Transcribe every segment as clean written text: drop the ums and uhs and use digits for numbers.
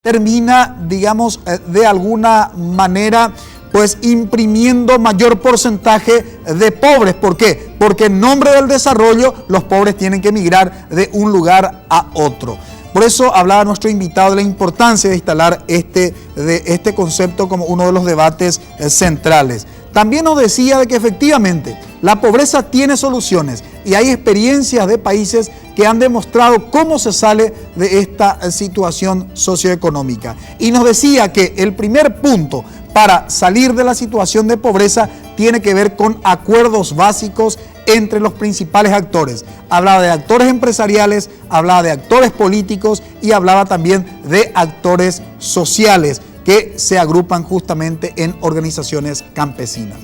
termina, digamos, de alguna manera, pues imprimiendo mayor porcentaje de pobres. ¿Por qué? Porque en nombre del desarrollo los pobres tienen que emigrar de un lugar a otro. Por eso hablaba nuestro invitado de la importancia de instalar este concepto como uno de los debates centrales. También nos decía de que efectivamente la pobreza tiene soluciones y hay experiencias de países que han demostrado cómo se sale de esta situación socioeconómica. Y nos decía que el primer punto para salir de la situación de pobreza tiene que ver con acuerdos básicos entre los principales actores. Hablaba de actores empresariales, hablaba de actores políticos y hablaba también de actores sociales que se agrupan justamente en organizaciones campesinas.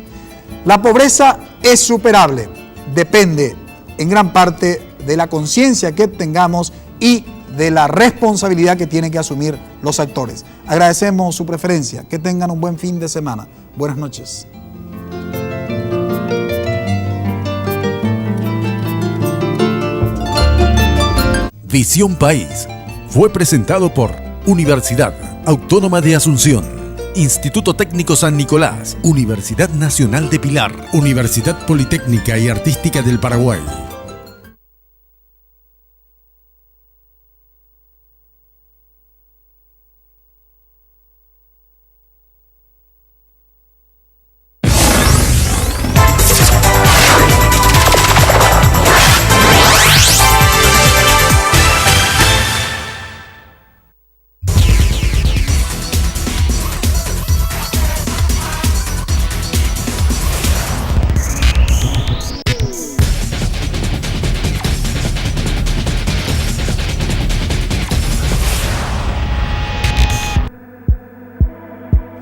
La pobreza es superable, depende en gran parte de la conciencia que tengamos y de la responsabilidad que tienen que asumir los actores. Agradecemos su preferencia, que tengan un buen fin de semana. Buenas noches. Visión País fue presentado por Universidad Autónoma de Asunción, Instituto Técnico San Nicolás, Universidad Nacional de Pilar, Universidad Politécnica y Artística del Paraguay.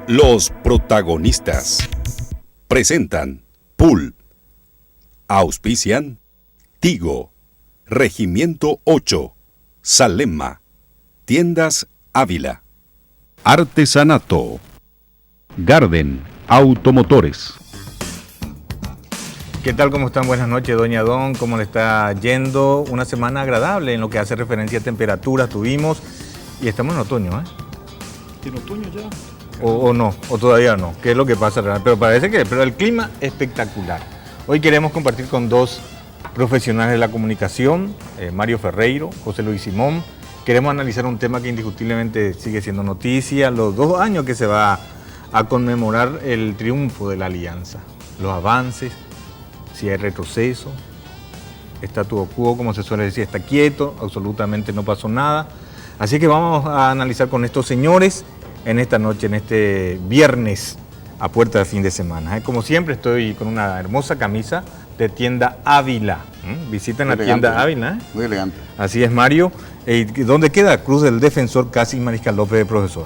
Los protagonistas presentan Pulp, auspician Tigo, Regimiento 8, Salema, Tiendas Ávila, Artesanato, Garden Automotores. ¿Qué tal? ¿Cómo están? Buenas noches, doña Don. ¿Cómo le está yendo? Una semana agradable en lo que hace referencia a temperaturas tuvimos y estamos en otoño, ¿eh? ¿En otoño ya? O no, o todavía no. ¿Qué es lo que pasa? Pero parece que el clima espectacular. Hoy queremos compartir con dos profesionales de la comunicación, Mario Ferreiro, José Luis Simón. Queremos analizar un tema que indiscutiblemente sigue siendo noticia, los 2 años que se va a conmemorar el triunfo de la alianza, los avances, si hay retroceso, statu quo, como se suele decir, está quieto, absolutamente no pasó nada. Así que vamos a analizar con estos señores en esta noche, en este viernes a puerta de fin de semana. Como siempre estoy con una hermosa camisa de Tienda Ávila. Visiten la Tienda Ávila. Muy elegante. Así es, Mario. ¿Dónde queda Cruz del Defensor, casi Mariscal López de Profesor?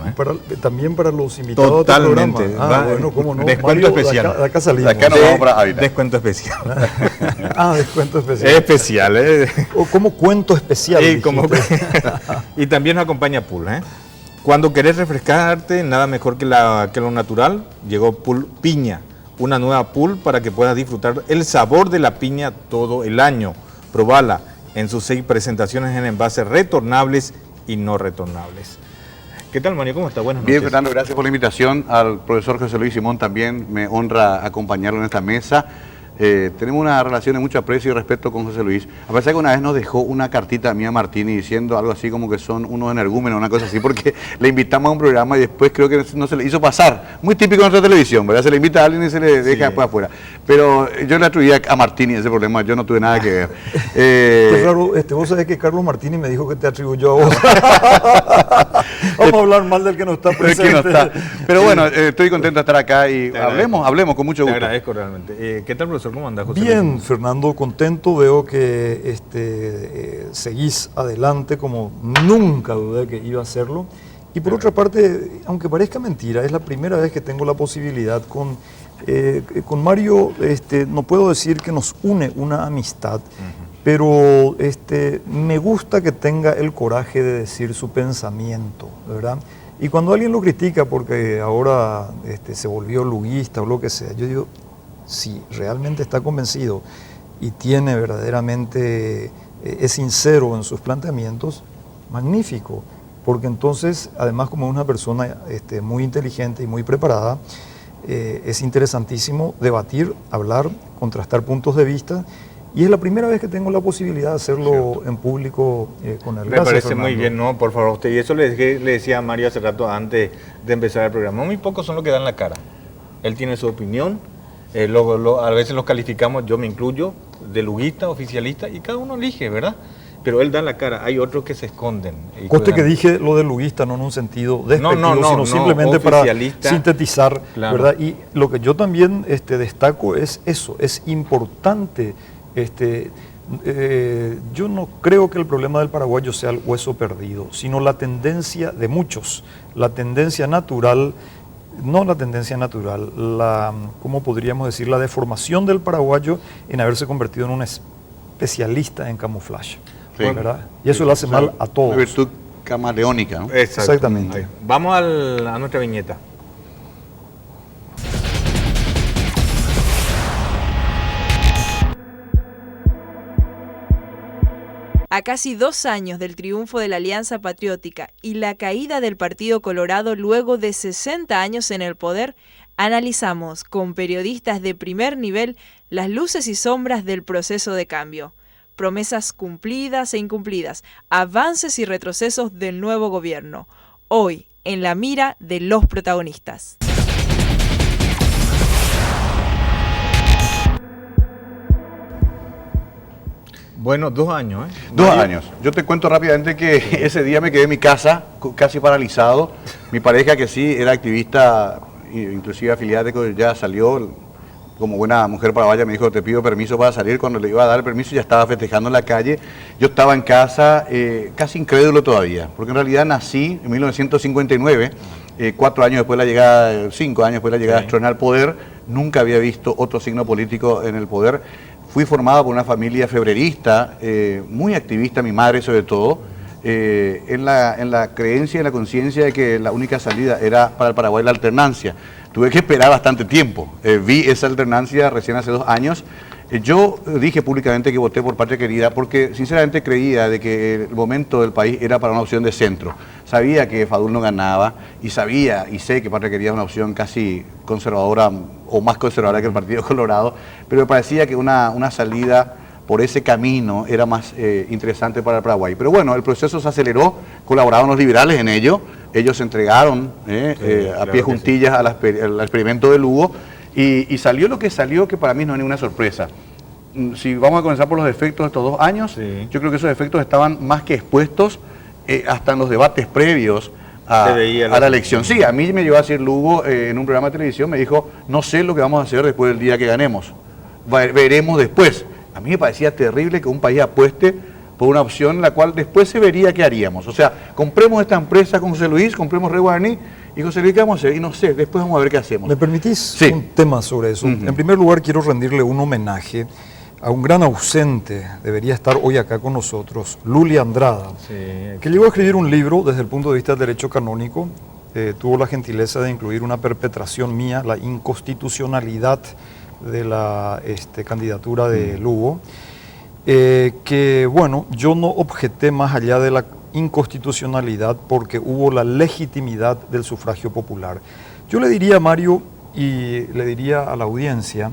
También para los invitados. Totalmente. Del programa. Bueno, cómo no. Descuento Mario, especial. De acá salimos. De acá nos vamos para Ávila. Descuento especial. Descuento especial. Especial, O como cuento especial. Y también nos acompaña Pul, Cuando querés refrescarte, nada mejor que lo natural, llegó Pul Piña, una nueva Pul para que puedas disfrutar el sabor de la piña todo el año. Probala en sus 6 presentaciones en envases retornables y no retornables. ¿Qué tal, Mario? ¿Cómo está? Buenas noches. Bien, Fernando, gracias por la invitación. Al profesor José Luis Simón también me honra acompañarlo en esta mesa. Tenemos una relación de mucho aprecio y respeto con José Luis. A pesar que una vez nos dejó una cartita a mí a Martini diciendo algo así como que son unos energúmenos, una cosa así, porque le invitamos a un programa y después creo que no se le hizo pasar. Muy típico de nuestra televisión, ¿verdad? Se le invita a alguien y se le deja después afuera. Pero yo le atribuía a Martini ese problema, yo no tuve nada que ver. Qué raro, vos sabés que Carlos Martini me dijo que te atribuyó a vos. Vamos a hablar mal del que no está presente. No está. Pero bueno, estoy contento de estar acá y hablemos con mucho gusto. Te agradezco realmente. ¿Qué tal, profesor? ¿Cómo andás, José? Bien, Fernando, contento. Veo que seguís adelante como nunca dudé que iba a hacerlo. Y por otra parte, aunque parezca mentira, es la primera vez que tengo la posibilidad con Mario. No puedo decir que nos une una amistad, pero me gusta que tenga el coraje de decir su pensamiento, ¿verdad? Y cuando alguien lo critica porque ahora se volvió luguista o lo que sea, yo digo, si realmente está convencido y tiene verdaderamente, es sincero en sus planteamientos, magnífico, porque entonces, además como es una persona muy inteligente y muy preparada, es interesantísimo debatir, hablar, contrastar puntos de vista, y es la primera vez que tengo la posibilidad de hacerlo en público con él. Me Gracias, parece Fernando. muy bien, ¿no? Por favor, usted. Y eso le decía a Mario hace rato antes de empezar el programa. Muy pocos son los que dan la cara. Él tiene su opinión, a veces los calificamos, yo me incluyo, de luguista, oficialista, y cada uno elige, ¿verdad? Pero él da la cara, hay otros que se esconden. Coste que dije lo de luguista no en un sentido despectivo, sino simplemente para sintetizar, claro. ¿verdad? Y lo que yo también destaco es eso, es importante. Yo no creo que el problema del paraguayo sea el hueso perdido, sino la tendencia de muchos, la tendencia natural, no la tendencia natural, ¿cómo podríamos decir? La deformación del paraguayo en haberse convertido en un especialista en camuflaje, Sí. ¿verdad? Y eso le hace mal a todos. Una virtud camaleónica, ¿no? Exactamente. Vamos a nuestra viñeta. A casi 2 años del triunfo de la Alianza Patriótica y la caída del Partido Colorado luego de 60 años en el poder, analizamos con periodistas de primer nivel las luces y sombras del proceso de cambio, promesas cumplidas e incumplidas, avances y retrocesos del nuevo gobierno, hoy en la mira de los protagonistas. Bueno, 2 años, ¿eh? 2 años. Yo te cuento rápidamente que ese día me quedé en mi casa, casi paralizado. Mi pareja, que sí era activista, inclusive afiliada de que ya salió, como buena mujer paraguaya, me dijo, te pido permiso para salir. Cuando le iba a dar el permiso ya estaba festejando en la calle. Yo estaba en casa, casi incrédulo todavía, porque en realidad nací en 1959, 4 años después de la llegada, 5 años después de la llegada de Stroessner al poder. Nunca había visto otro signo político en el poder. Fui formado por una familia febrerista, muy activista, mi madre sobre todo, en la creencia y en la conciencia de que la única salida era para el Paraguay la alternancia. Tuve que esperar bastante tiempo. Vi esa alternancia recién hace 2 años. Yo dije públicamente que voté por Patria Querida porque sinceramente creía de que el momento del país era para una opción de centro. Sabía que Fadul no ganaba y sabía y sé que Patria Querida es una opción casi conservadora o más conservadora que el Partido Colorado, pero me parecía que una salida por ese camino era más interesante para el Paraguay. Pero bueno, el proceso se aceleró, colaboraron los liberales en ello, ellos se entregaron a pie juntillas al experimento de Lugo. Y salió lo que salió, que para mí no es ninguna sorpresa. Si vamos a comenzar por los defectos de estos 2 años, sí. Yo creo que esos defectos estaban más que expuestos hasta en los debates previos a la elección. Sí, a mí me llevó a decir Lugo en un programa de televisión, me dijo, no sé lo que vamos a hacer después del día que ganemos, veremos después. A mí me parecía terrible que un país apueste por una opción en la cual después se vería qué haríamos. O sea, compremos esta empresa con José Luis, compremos Red Guaraní, y José Luis, ¿qué vamos a hacer? Y no sé, después vamos a ver qué hacemos. ¿Me permitís sí. un tema sobre eso? En primer lugar, quiero rendirle un homenaje a un gran ausente, debería estar hoy acá con nosotros, Luli Andrada, que llegó a escribir un libro desde el punto de vista del derecho canónico, tuvo la gentileza de incluir una perpetración mía, la inconstitucionalidad de la candidatura de Lugo, que bueno, yo no objeté más allá de la inconstitucionalidad porque hubo la legitimidad del sufragio popular. Yo le diría a Mario y le diría a la audiencia,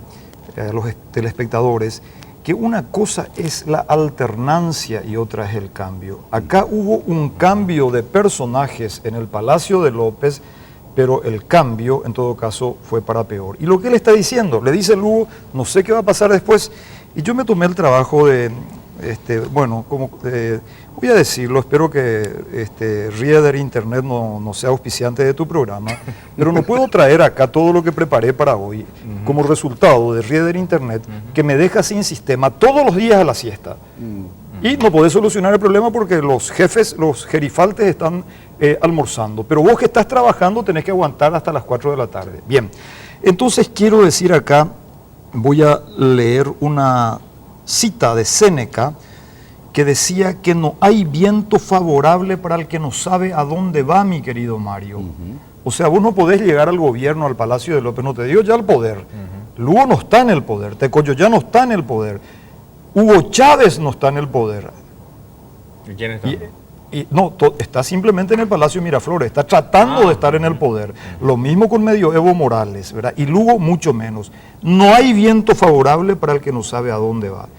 a los telespectadores, que una cosa es la alternancia y otra es el cambio. Acá hubo un cambio de personajes en el Palacio de López, pero el cambio en todo caso fue para peor. Y lo que él está diciendo, le dice Lugo, no sé qué va a pasar después, y yo me tomé el trabajo de, voy a decirlo, espero que Rieder Internet no sea auspiciante de tu programa, pero no puedo traer acá todo lo que preparé para hoy como resultado de Rieder Internet, que me deja sin sistema todos los días a la siesta. Y no podés solucionar el problema porque los jefes, los gerifaltes están almorzando, pero vos que estás trabajando tenés que aguantar hasta las 4 de la tarde. Bien, entonces quiero decir acá, voy a leer una cita de Séneca que decía que no hay viento favorable para el que no sabe a dónde va, mi querido Mario. O sea, vos no podés llegar al gobierno, al Palacio de López, no te digo ya al poder. Lugo no está en el poder, Tecoyo ya no está en el poder, Hugo Chávez no está en el poder. ¿Y quién está? está simplemente en el Palacio Miraflores, está tratando de estar en el poder. Lo mismo con medio Evo Morales, ¿verdad? Y Lugo mucho menos. No hay viento favorable para el que no sabe a dónde va.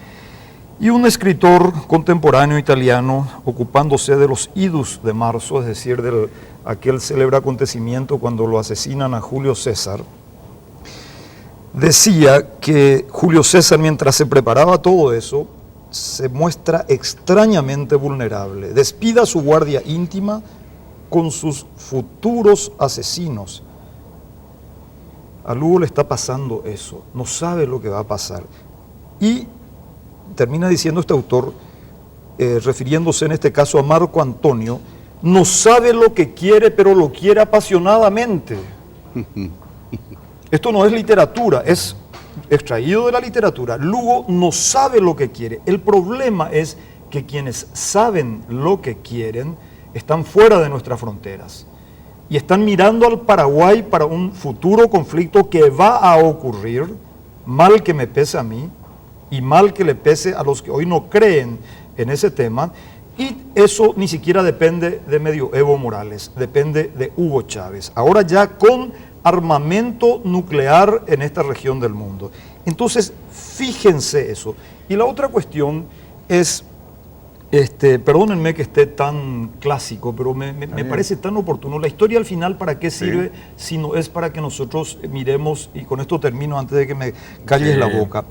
Y un escritor contemporáneo italiano, ocupándose de los idus de marzo, es decir, de aquel célebre acontecimiento cuando lo asesinan a Julio César, decía que Julio César, mientras se preparaba todo eso, se muestra extrañamente vulnerable. Despida a su guardia íntima con sus futuros asesinos. A Lugo le está pasando eso, no sabe lo que va a pasar. Y termina diciendo este autor, refiriéndose en este caso a Marco Antonio, no sabe lo que quiere, pero lo quiere apasionadamente. Esto no es literatura, es extraído de la literatura. Lugo no sabe lo que quiere. El problema es que quienes saben lo que quieren están fuera de nuestras fronteras y están mirando al Paraguay para un futuro conflicto que va a ocurrir, mal que me pese a mí y mal que le pese a los que hoy no creen en ese tema. Y eso ni siquiera depende de medio Evo Morales, depende de Hugo Chávez. Ahora ya con armamento nuclear en esta región del mundo. Entonces, fíjense eso. Y la otra cuestión es, perdónenme que esté tan clásico, pero me parece tan oportuno. La historia al final, ¿para qué sirve? Si no es para que nosotros miremos, y con esto termino antes de que me calles la boca.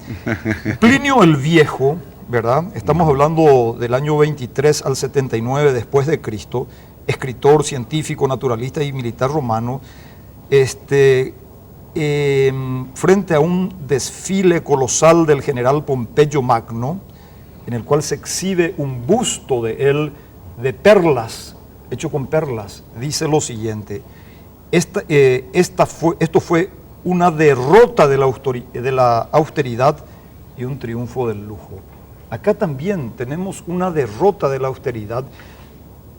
Plinio el Viejo, ¿verdad? Estamos hablando del año 23 al 79 después de Cristo, escritor, científico, naturalista y militar romano, frente a un desfile colosal del general Pompeyo Magno, en el cual se exhibe un busto de él de perlas, hecho con perlas, dice lo siguiente: esto fue una derrota de la austeridad y un triunfo del lujo. Acá también tenemos una derrota de la austeridad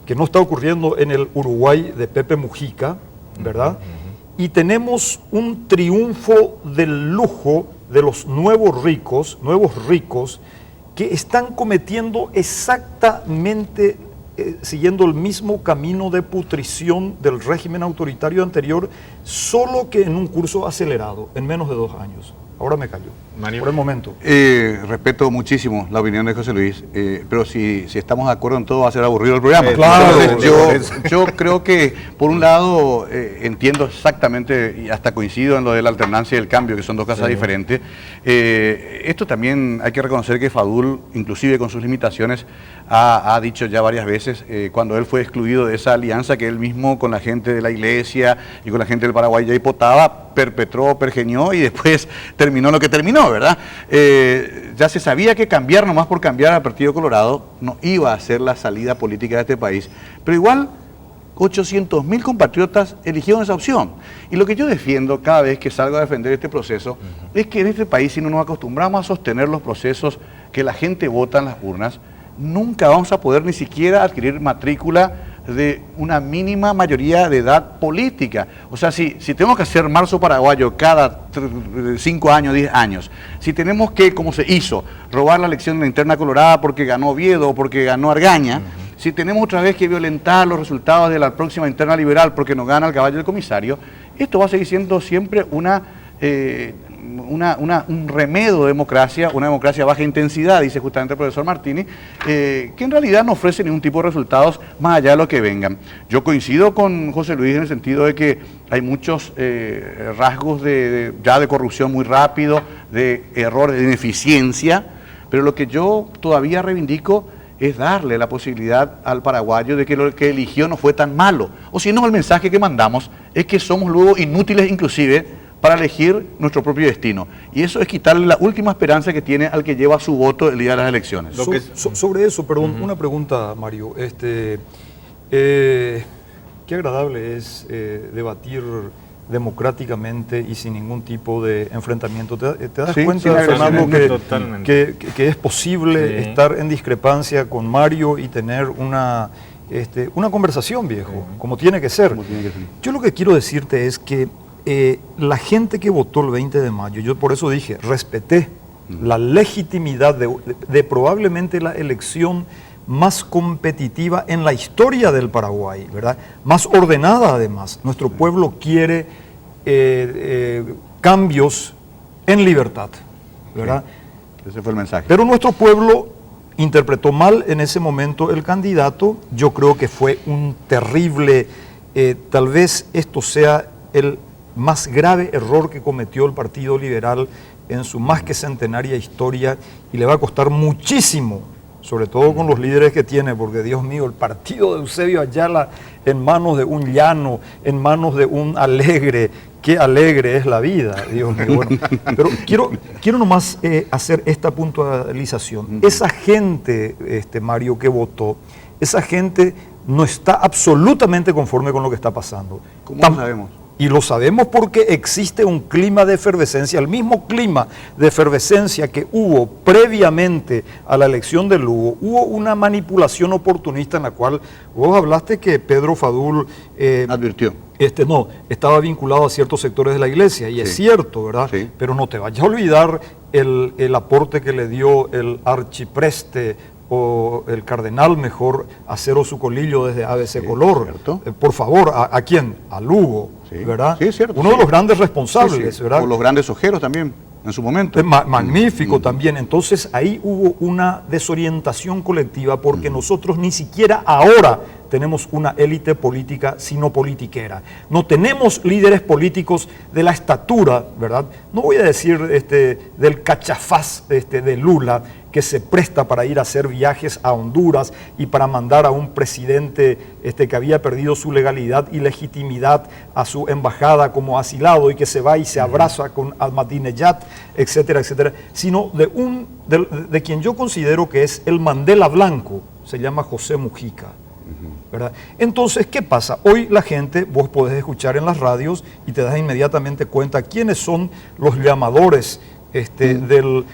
que no está ocurriendo en el Uruguay de Pepe Mujica, ¿verdad? Y tenemos un triunfo del lujo de los nuevos ricos que están cometiendo exactamente, siguiendo el mismo camino de putrición del régimen autoritario anterior, solo que en un curso acelerado, en menos de 2 años. Ahora me callo, Mario. por el momento. Respeto muchísimo la opinión de José Luis, pero si estamos de acuerdo en todo va a ser aburrido el programa. Claro. Entonces, yo creo que, por un lado, entiendo exactamente y hasta coincido en lo de la alternancia y el cambio, que son dos cosas diferentes. Esto también hay que reconocer que Fadul, inclusive con sus limitaciones, ha dicho ya varias veces, cuando él fue excluido de esa alianza que él mismo con la gente de la iglesia y con la gente del Paraguay ya hipotaba, perpetró, pergeñó y después terminó lo que terminó, ¿verdad? Ya se sabía que cambiar nomás por cambiar al Partido Colorado no iba a ser la salida política de este país, pero igual 800.000 compatriotas eligieron esa opción. Y lo que yo defiendo cada vez que salgo a defender este proceso es que en este país, si no nos acostumbramos a sostener los procesos que la gente vota en las urnas, nunca vamos a poder ni siquiera adquirir matrícula de una mínima mayoría de edad política. O sea, si tenemos que hacer marzo paraguayo cada 5 años, 10 años, si tenemos que, como se hizo, robar la elección de la interna colorada porque ganó Oviedo o porque ganó Argaña, si tenemos otra vez que violentar los resultados de la próxima interna liberal porque nos gana el caballo del comisario, esto va a seguir siendo siempre un remedio de democracia, una democracia a baja intensidad, dice justamente el profesor Martini, que en realidad no ofrece ningún tipo de resultados más allá de lo que vengan. Yo coincido con José Luis en el sentido de que hay muchos rasgos de corrupción muy rápido, de errores, de ineficiencia, pero lo que yo todavía reivindico es darle la posibilidad al paraguayo de que lo que eligió no fue tan malo. O si no, el mensaje que mandamos es que somos luego inútiles inclusive para elegir nuestro propio destino. Y eso es quitarle la última esperanza que tiene al que lleva su voto el día de las elecciones. Sobre eso, perdón, una pregunta, Mario. Qué agradable es debatir democráticamente y sin ningún tipo de enfrentamiento. ¿Te das cuenta, Fernando, que es posible estar en discrepancia con Mario y tener una conversación, viejo, como tiene que ser? Yo lo que quiero decirte es que la gente que votó el 20 de mayo, yo por eso dije, respeté la legitimidad de probablemente la elección más competitiva en la historia del Paraguay, ¿verdad? Más ordenada además. Nuestro pueblo quiere cambios en libertad, ¿verdad? Sí, ese fue el mensaje. Pero nuestro pueblo interpretó mal en ese momento el candidato. Yo creo que fue un terrible, tal vez esto sea el más grave error que cometió el Partido Liberal en su más que centenaria historia, y le va a costar muchísimo, sobre todo con los líderes que tiene, porque Dios mío, el partido de Eusebio Ayala en manos de un llano, en manos de un alegre, qué alegre es la vida, Dios mío. Bueno, pero quiero nomás hacer esta puntualización. Esa gente, Mario, que votó, esa gente no está absolutamente conforme con lo que está pasando. ¿Cómo lo sabemos? Y lo sabemos porque existe un clima de efervescencia, el mismo clima de efervescencia que hubo previamente a la elección de Lugo. Hubo una manipulación oportunista en la cual vos hablaste que Pedro Fadul advirtió. No, estaba vinculado a ciertos sectores de la iglesia, y Sí. es cierto, ¿verdad? Sí. Pero no te vayas a olvidar el aporte que le dio el archipreste, o el cardenal mejor, Acero Sucolillo desde ABC Color. ¿Cierto? Por favor, ¿a quién? A Lugo, Sí. ¿verdad? Sí, es cierto, Uno sí. de los grandes responsables, Sí, sí. ¿verdad? O los grandes ojeros también, en su momento. Magnífico también. Entonces ahí hubo una desorientación colectiva, porque nosotros ni siquiera ahora tenemos una élite política, sino politiquera. No tenemos líderes políticos de la estatura, ¿verdad? No voy a decir del cachafaz de Lula, que se presta para ir a hacer viajes a Honduras y para mandar a un presidente que había perdido su legalidad y legitimidad a su embajada como asilado, y que se va y se abraza con Ahmadinejad, etcétera, etcétera, sino de quien yo considero que es el Mandela blanco, se llama José Mujica, ¿verdad? Entonces, ¿qué pasa? Hoy la gente, vos podés escuchar en las radios y te das inmediatamente cuenta quiénes son los llamadores del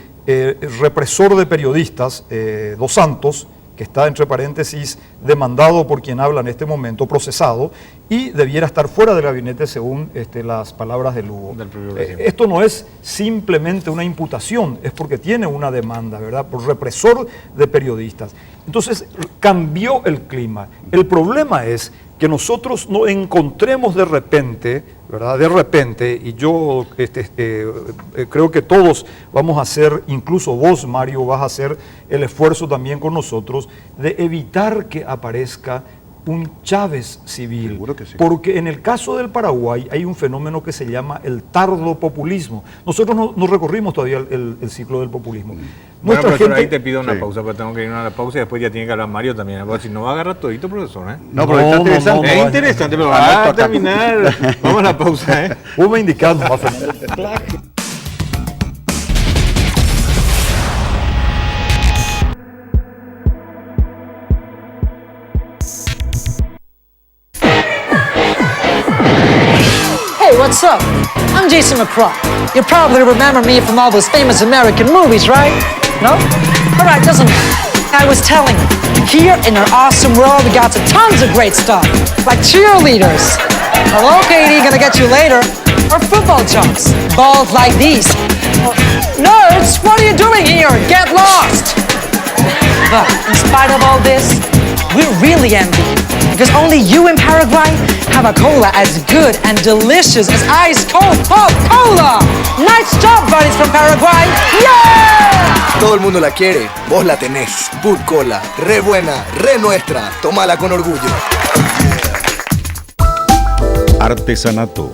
represor de periodistas, Dos Santos, que está entre paréntesis demandado por quien habla en este momento, procesado, y debiera estar fuera del gabinete según las palabras de Lugo. Esto no es simplemente una imputación, es porque tiene una demanda, ¿verdad?, por represor de periodistas. Entonces cambió el clima. El problema es que nosotros no encontremos de repente, ¿verdad?, de repente, y yo creo que todos vamos a hacer, incluso vos, Mario, vas a hacer el esfuerzo también con nosotros, de evitar que aparezca un Chávez civil. Seguro que sí. Porque en el caso del Paraguay hay un fenómeno que se llama el tardo populismo. Nosotros no recorrimos todavía el ciclo del populismo. Bueno, Nuestra profesor, ahí gente... te pido una Sí. pausa, pero tengo que ir a una pausa y después ya tiene que hablar Mario también. Porque si no va a agarrar todito, profesor, ¿eh? No, pero está interesante. Es interesante, pero va a terminar. Vamos a la pausa, ¿eh? Vos me indicás nomás, Fernando. Hey, what's up? I'm Jason McCraw. You probably remember me from all those famous American movies, right? No? Alright, doesn't matter. I was telling you, here in our awesome world, we got tons of great stuff, like cheerleaders. Hello, Katie, gonna get you later. Or football jumps, balls like these. Nerds, what are you doing here? Get lost! But in spite of all this, we really envy you, because only you in Paraguay have a cola as good and delicious as ice cold pop cola. Nice job, buddies from Paraguay. Yeah! Todo el mundo la quiere, vos la tenés. Put Cola, re buena, re nuestra. Tómala con orgullo. Artesanato.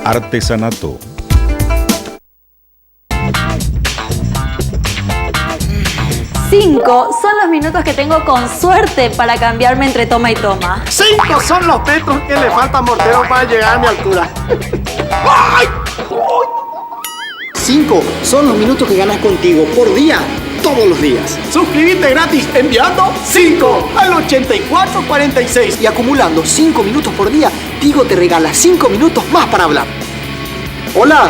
Artesanato. Cinco son los minutos que tengo con suerte para cambiarme entre toma y toma. 5 son los metros que le falta a Mortero para llegar a mi altura. 5 son los minutos que ganas contigo por día, todos los días. Suscríbete gratis enviando 5 al 8446 y acumulando 5 minutos por día, Tigo te regala 5 minutos más para hablar. Hola.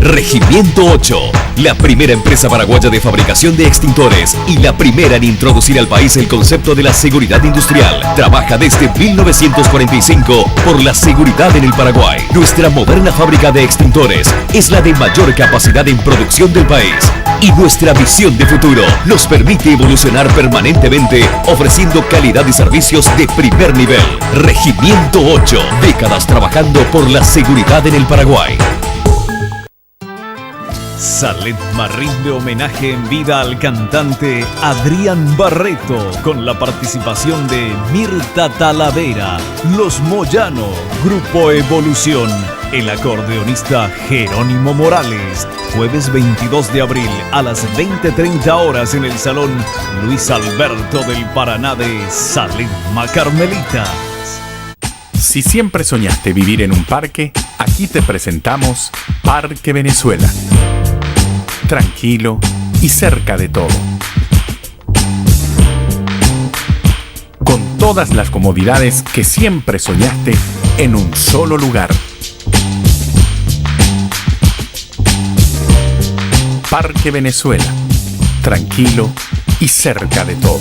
Regimiento 8, la primera empresa paraguaya de fabricación de extintores y la primera en introducir al país el concepto de la seguridad industrial. Trabaja desde 1945 por la seguridad en el Paraguay. Nuestra moderna fábrica de extintores es la de mayor capacidad en producción del país. Y nuestra visión de futuro nos permite evolucionar permanentemente, ofreciendo calidad y servicios de primer nivel. Regimiento 8, décadas trabajando por la seguridad en el Paraguay. Saledma rinde homenaje en vida al cantante Adrián Barreto con la participación de Mirta Talavera, Los Moyano, Grupo Evolución, el acordeonista Jerónimo Morales, jueves 22 de abril a las 20:30 horas en el Salón Luis Alberto del Paraná de Saledma Carmelita. Si siempre soñaste vivir en un parque, aquí te presentamos Parque Venezuela. Tranquilo y cerca de todo. Con todas las comodidades que siempre soñaste en un solo lugar. Parque Venezuela. Tranquilo y cerca de todo.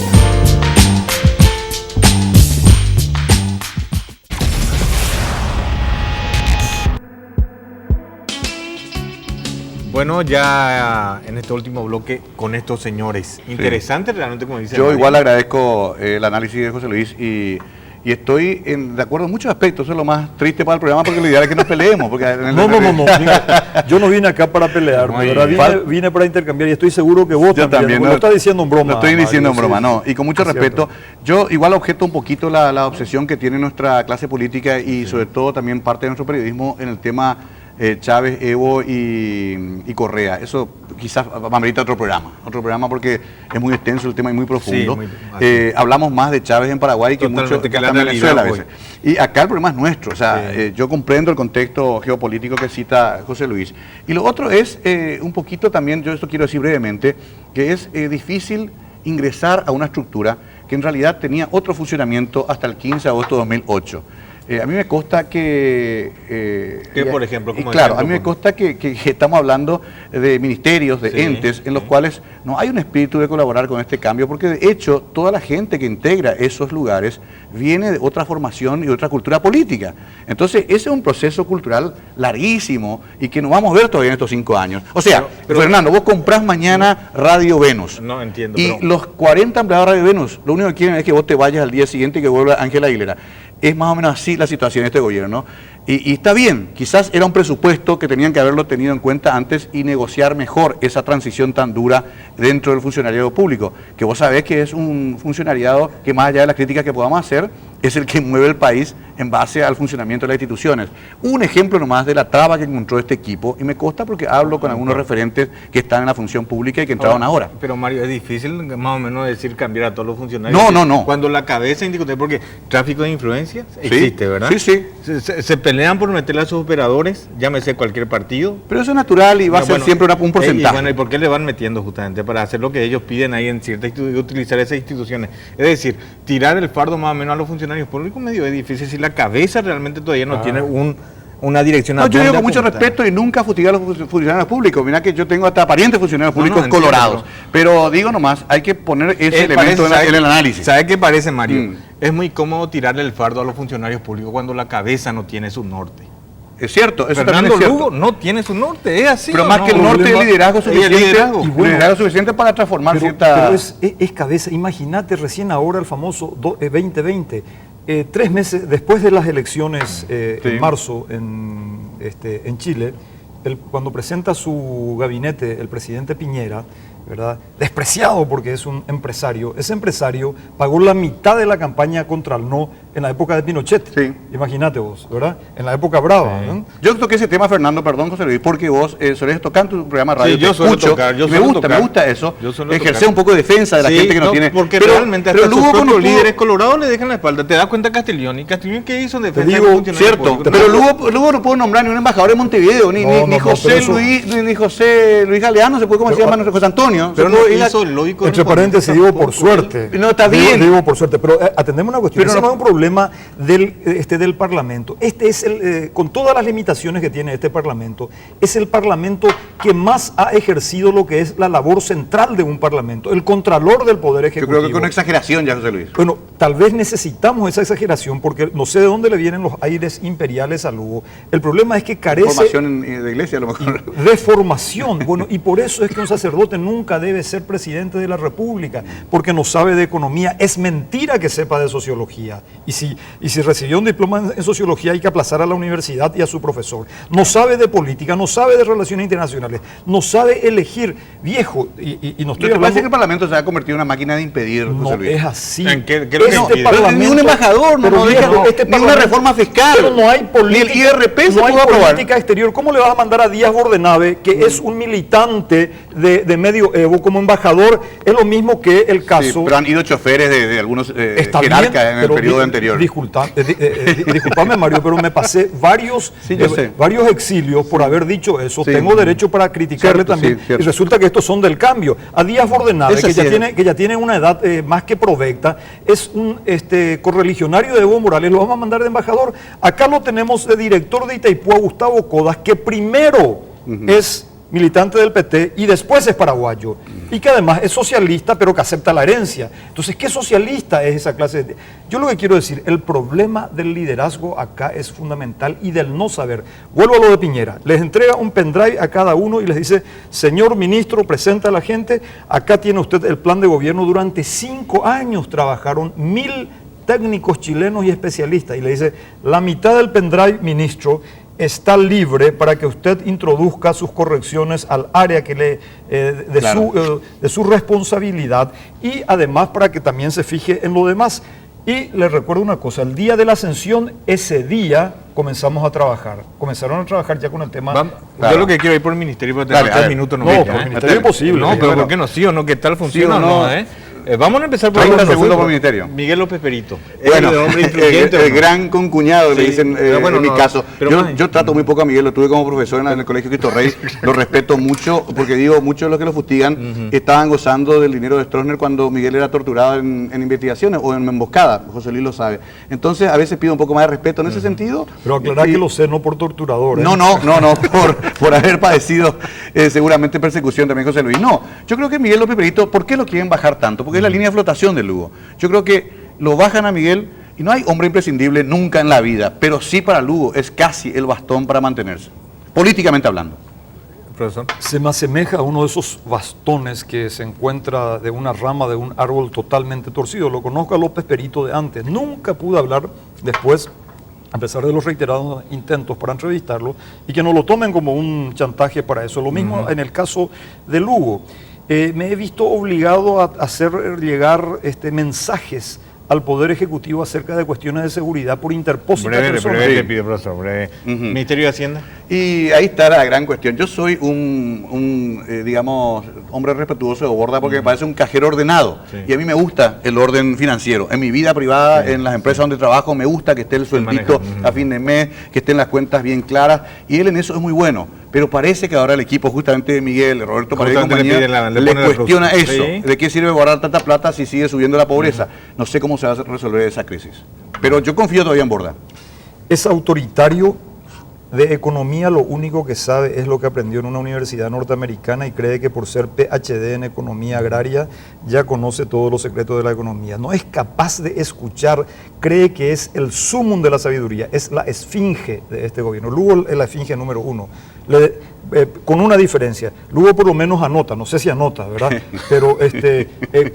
Bueno, ya en este último bloque con estos señores. Interesante realmente, como dice Yo Mario. igual agradezco el análisis de José Luis y estoy de acuerdo en muchos aspectos. Eso es lo más triste para el programa porque lo ideal es que nos peleemos. Porque No. Mira, yo no vine acá para pelear, vine para intercambiar y estoy seguro que vos también. No lo estás diciendo en broma. Lo estoy diciendo en broma, sí, no. Y con mucho respeto, yo igual objeto un poquito la obsesión que tiene nuestra clase política y sobre todo también parte de nuestro periodismo en el tema Chávez, Evo y Correa. Eso quizás amerita otro programa porque es muy extenso el tema y muy profundo. Sí, hablamos más de Chávez en Paraguay que mucho que en Venezuela a veces. Y acá el problema es nuestro. O sea, yo comprendo el contexto geopolítico que cita José Luis. Y lo otro es un poquito también, yo esto quiero decir brevemente, que es difícil ingresar a una estructura que en realidad tenía otro funcionamiento hasta el 15 de agosto de 2008. A mí me consta que... ¿Qué, por ejemplo? Claro, a mí me consta que estamos hablando de ministerios, de entes, en los cuales no hay un espíritu de colaborar con este cambio, porque de hecho toda la gente que integra esos lugares viene de otra formación y otra cultura política. Entonces ese es un proceso cultural larguísimo y que no vamos a ver todavía en estos 5 años. O sea, pero Fernando, vos comprás mañana Radio Venus. No entiendo. Y los 40 empleados de Radio Venus, lo único que quieren es que vos te vayas al día siguiente y que vuelva Ángela Aguilera. Es más o menos así la situación de este gobierno. Y está bien, quizás era un presupuesto que tenían que haberlo tenido en cuenta antes y negociar mejor esa transición tan dura dentro del funcionariado público, que vos sabés que es un funcionariado que más allá de las críticas que podamos hacer, es el que mueve el país en base al funcionamiento de las instituciones. Un ejemplo nomás de la traba que encontró este equipo, y me consta porque hablo con algunos referentes que están en la función pública y que entraron ahora. Pero Mario, es difícil más o menos decir cambiar a todos los funcionarios. No. Cuando la cabeza indiscutible, porque tráfico de influencia existe, ¿verdad? Sí. Se pelean por meterle a sus operadores, llámese cualquier partido. Pero eso es natural y va a ser siempre un porcentaje. ¿Y por qué le van metiendo justamente? Para hacer lo que ellos piden ahí en ciertas instituciones, utilizar esas instituciones. Es decir, tirar el fardo más o menos a los funcionarios públicos medio es difícil si la cabeza realmente todavía no tiene una dirección. No, yo digo con mucho respeto y nunca fustigar a los funcionarios públicos. Mira que yo tengo hasta parientes funcionarios públicos colorados. Pero digo nomás, hay que poner ese elemento en el análisis. ¿Sabe qué parece, Mario? Es muy cómodo tirarle el fardo a los funcionarios públicos cuando la cabeza no tiene su norte. Es cierto, eso Fernando también es cierto. Lugo no tiene su norte, es así. Pero más que el norte, el liderazgo suficiente para transformar cierta... Pero es cabeza, imagínate recién ahora el famoso 2020, 3 meses después de las elecciones en marzo en Chile, cuando presenta su gabinete el presidente Piñera, ¿verdad? Despreciado porque es un empresario. Ese empresario pagó la mitad de la campaña contra el no en la época de Pinochet. Sí. Imagínate vos, ¿verdad? En la época brava. Sí. ¿No? Yo toqué ese tema, Fernando, perdón, José Luis, porque vos solés tocar tu programa de radio. Sí, yo suelo tocar. Me gusta eso. Ejercer un poco de defensa de la gente que no tiene. Porque realmente hasta sus propios líderes colorados le dejan la espalda. ¿Te das cuenta Castiglioni? ¿Castiglioni qué hizo en defensa de los funcionarios? Cierto, pero luego no puedo nombrar ni un embajador de Montevideo, ni José Luis Galeano, se puede, ¿cómo se llama? José Antonio. años. Pero no no hizo hizo el lógico. Entre paréntesis, digo por suerte. No, está bien. Digo por suerte, pero atendemos una cuestión. Pero Ese no- no es un problema del Parlamento. Este es con todas las limitaciones que tiene este Parlamento, es el Parlamento que más ha ejercido lo que es la labor central de un Parlamento, el contralor del Poder Yo Ejecutivo. creo que con exageración ya, José Luis. Bueno, tal vez necesitamos esa exageración porque no sé de dónde le vienen los aires imperiales a Lugo. El problema es que carece Formación de iglesia, a lo mejor. de formación. Bueno, y por eso es que un sacerdote nunca debe ser presidente de la República, porque no sabe de economía. Es mentira que sepa de sociología. Y si recibió un diploma en sociología, hay que aplazar a la universidad y a su profesor. No sabe de política, no sabe de relaciones internacionales, no sabe elegir. Viejo, y no estoy Lo que pasa es hablando... que el Parlamento se ha convertido en una máquina de impedir, José No Luis. es así. ¿En qué es lo que Este impide? Parlamento- Ni un embajador, Pero no viejo, deja, este ni una Parlamento- reforma fiscal. Pero no hay política, Ni el IRP se no hay pudo aprobar. política exterior. ¿Cómo le vas a mandar a Díaz Bordenave, que es un militante de Medio Evo, como embajador? Es lo mismo que el caso... Sí, pero han ido choferes de algunos Está bien, jerarcas en el pero periodo anterior. Disculpame, Mario, pero me pasé varios exilios por haber dicho eso. Sí. Tengo derecho para criticarle Cierto, también. sí, cierto. Y resulta que estos son del cambio. A Díaz Bordenave, Ese que sí es. ya tiene una edad más que provecta, es un correligionario de Evo Morales, lo vamos a mandar de embajador. Acá lo tenemos de director de Itaipú, Gustavo Codas, que primero es militante del PT y después es paraguayo, y que además es socialista pero que acepta la herencia. Entonces, ¿qué socialista es esa clase de...? Yo lo que quiero decir, el problema del liderazgo acá es fundamental y del no saber. Vuelvo a lo de Piñera, les entrega un pendrive a cada uno y les dice, señor ministro, presenta a la gente, acá tiene usted el plan de gobierno. Durante 5 años trabajaron 1000 técnicos chilenos y especialistas, y le dice, la mitad del pendrive, ministro, está libre para que usted introduzca sus correcciones al área que de su responsabilidad, y además para que también se fije en lo demás. Y les recuerdo una cosa, el día de la ascensión, ese día comenzamos a trabajar. Comenzaron a trabajar ya con el tema... Yo lo que quiero ir por el ministerio, pero tengo 3 minutos. No, por el ministerio es posible. No, pero ¿por qué no? ¿Sí o no? ¿Qué tal funciona o no? Vamos a empezar por 30 segundos por ministerio. Miguel López Perito. Bueno, de hombre influyente, el gran concuñado, le dicen bueno, en mi no, caso. pero Yo trato muy poco a Miguel, lo tuve como profesor en el Colegio Cristo Rey, lo respeto mucho, porque digo, muchos de los que lo fustigan estaban gozando del dinero de Stroessner cuando Miguel era torturado en investigaciones o en emboscada, José Luis lo sabe. Entonces, a veces pido un poco más de respeto en ese sentido. Pero aclarar que lo sé, no por torturador. No, por haber padecido seguramente persecución también, José Luis. No, yo creo que Miguel López Perito, ¿por qué lo quieren bajar tanto? Porque es la línea de flotación de Lugo. Yo creo que lo bajan a Miguel y no hay hombre imprescindible nunca en la vida, pero sí para Lugo es casi el bastón para mantenerse, políticamente hablando. Profesor. Se me asemeja a uno de esos bastones que se encuentra de una rama de un árbol totalmente torcido. Lo conozco a López Perito de antes. Nunca pude hablar después, a pesar de los reiterados intentos para entrevistarlo, y que no lo tomen como un chantaje para eso. Lo mismo en el caso de Lugo. Me he visto obligado a hacer llegar mensajes al Poder Ejecutivo acerca de cuestiones de seguridad por interpósita persona. Breve, te pido, profesor, breve. Ministerio de Hacienda. Y ahí está la gran cuestión. Yo soy digamos, hombre respetuoso de Borda porque me parece un cajero ordenado. Sí. Y a mí me gusta el orden financiero. En mi vida privada, en las empresas donde trabajo, me gusta que esté el sueldito a fin de mes, que estén las cuentas bien claras. Y él en eso es muy bueno. Pero parece que ahora el equipo, justamente de Miguel, Roberto Paredes y compañía, le cuestiona eso. ¿Sí? ¿De qué sirve guardar tanta plata si sigue subiendo la pobreza? No sé cómo se va a resolver esa crisis. Pero yo confío todavía en Borda. Es autoritario. De economía lo único que sabe es lo que aprendió en una universidad norteamericana y cree que por ser PhD en economía agraria ya conoce todos los secretos de la economía. No es capaz de escuchar, cree que es el sumum de la sabiduría, es la esfinge de este gobierno. Lugo es la esfinge número 1, con una diferencia. Lugo por lo menos anota, no sé si anota, ¿verdad? Pero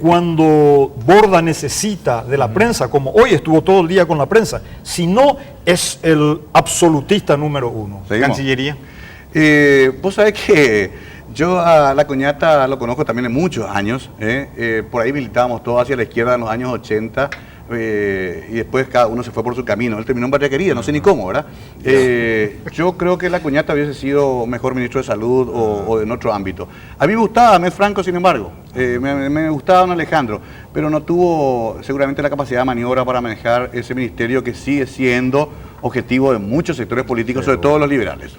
cuando Borda necesita de la prensa, como hoy estuvo todo el día con la prensa, si no es el absolutista número 1. Cancillería. Vos sabés que yo a la Coñata lo conozco también en muchos años. Por ahí militábamos todos hacia la izquierda en los años 80. Y después cada uno se fue por su camino. Él terminó en Barriaquería, no sé ni cómo, ¿verdad? Yo creo que la Coñata hubiese sido mejor ministro de Salud o en otro ámbito. A mí me gustaba Ahmed Franco, sin embargo. Me gustaba don Alejandro, pero no tuvo seguramente la capacidad de maniobra para manejar ese ministerio que sigue siendo objetivo de muchos sectores políticos, sobre todo los liberales.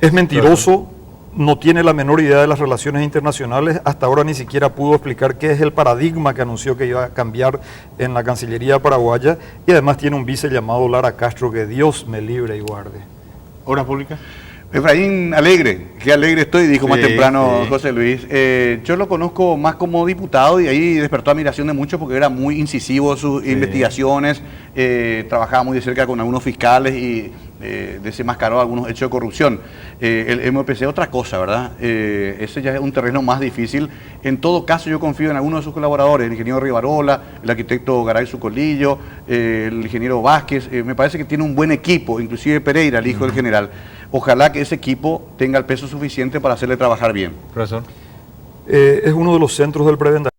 Es mentiroso no tiene la menor idea de las relaciones internacionales, hasta ahora ni siquiera pudo explicar qué es el paradigma que anunció que iba a cambiar en la Cancillería paraguaya, y además tiene un vice llamado Lara Castro, que Dios me libre y guarde. ¿Obras públicas? Efraín Alegre, qué alegre estoy, dijo más Sí, temprano sí. José Luis. Yo lo conozco más como diputado y ahí despertó admiración de muchos porque era muy incisivo en sus investigaciones, trabajaba muy de cerca con algunos fiscales y desenmascaró algunos hechos de corrupción. El MPC es otra cosa, ¿verdad? Ese ya es un terreno más difícil. En todo caso, yo confío en algunos de sus colaboradores, el ingeniero Rivarola, el arquitecto Garay Sucolillo, el ingeniero Vázquez. Me parece que tiene un buen equipo, inclusive Pereira, el hijo del general. Ojalá que ese equipo tenga el peso suficiente para hacerle trabajar bien. Profesor. Es uno de los centros del prebendarismo.